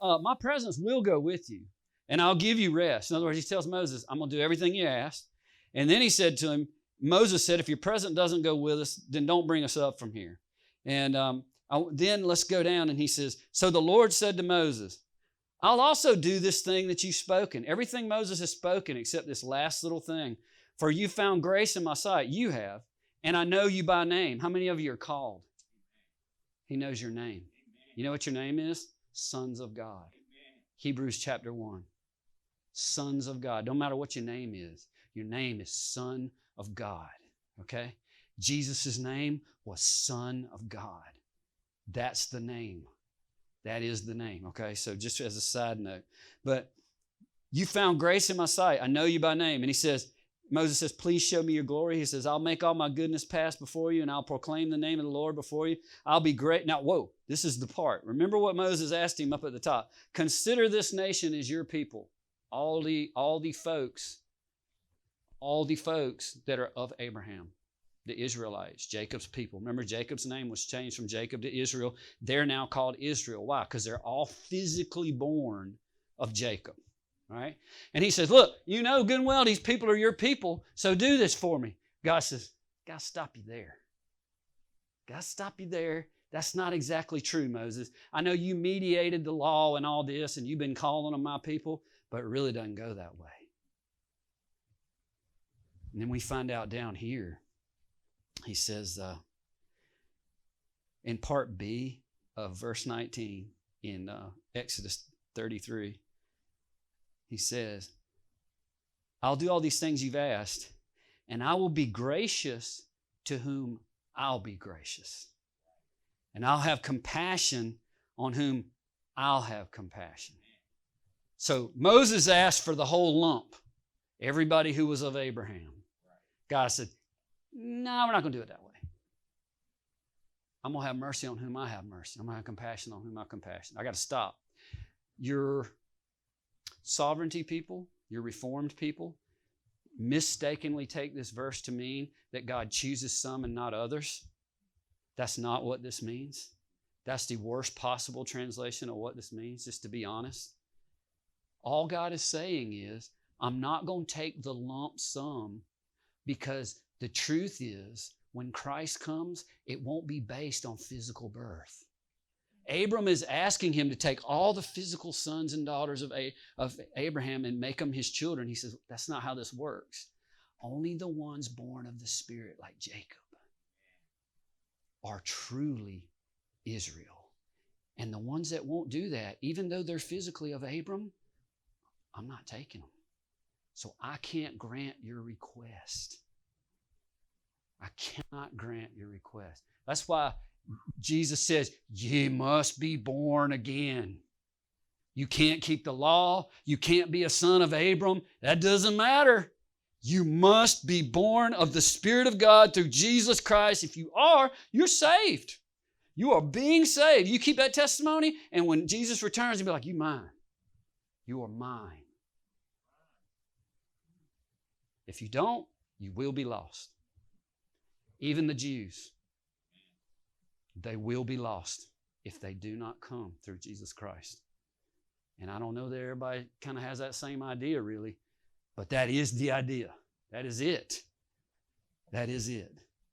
my presence will go with you, and I'll give you rest. In other words, he tells Moses, I'm going to do everything you asked. And then he said to him, Moses said, if your presence doesn't go with us, then don't bring us up from here. And then let's go down, and he says, so the Lord said to Moses, I'll also do this thing that you've spoken. Everything Moses has spoken except this last little thing. For you found grace in my sight. You have. And I know you by name. How many of you are called? He knows your name. You know what your name is? Sons of God. Hebrews chapter 1. Sons of God. Don't matter what your name is. Your name is Son of God. Okay? Jesus' name was Son of God. That's the name. That is the name. Okay? So just as a side note. But you found grace in my sight. I know you by name. And he says, Moses says, please show me your glory. He says, I'll make all my goodness pass before you, and I'll proclaim the name of the Lord before you. I'll be great. Now, whoa, this is the part. Remember what Moses asked him up at the top. Consider this nation as your people. All the folks that are of Abraham, the Israelites, Jacob's people. Remember, Jacob's name was changed from Jacob to Israel. They're now called Israel. Why? Because they're all physically born of Jacob. Right? And he says, look, you know good and well these people are your people, so do this for me. God says, got to stop you there. Got to stop you there. That's not exactly true, Moses. I know you mediated the law and all this, and you've been calling them my people, but it really doesn't go that way. And then we find out down here, he says, in part B of verse 19 in Exodus 33, he says, I'll do all these things you've asked, and I will be gracious to whom I'll be gracious. And I'll have compassion on whom I'll have compassion. So Moses asked for the whole lump, everybody who was of Abraham. God said, no, we're not going to do it that way. I'm going to have mercy on whom I have mercy. I'm going to have compassion on whom I have compassion. I got to stop. Your sovereignty people, your reformed people, mistakenly take this verse to mean that God chooses some and not others. That's not what this means. That's the worst possible translation of what this means, just to be honest. All God is saying is, I'm not going to take the lump sum, because the truth is, when Christ comes, it won't be based on physical birth. Abram is asking him to take all the physical sons and daughters of Abraham and make them his children. He says, that's not how this works. Only the ones born of the Spirit, like Jacob, are truly Israel. And the ones that won't do that, even though they're physically of Abram, I'm not taking them. So I can't grant your request. I cannot grant your request. That's why Jesus says, ye must be born again. You can't keep the law. You can't be a son of Abram. That doesn't matter. You must be born of the Spirit of God through Jesus Christ. If you are, you're saved. You are being saved. You keep that testimony, and when Jesus returns, he'll be like, you mine. You are mine. If you don't, you will be lost. Even the Jews, they will be lost if they do not come through Jesus Christ. And I don't know that everybody kind of has that same idea, really, but that is the idea. That is it. That is it.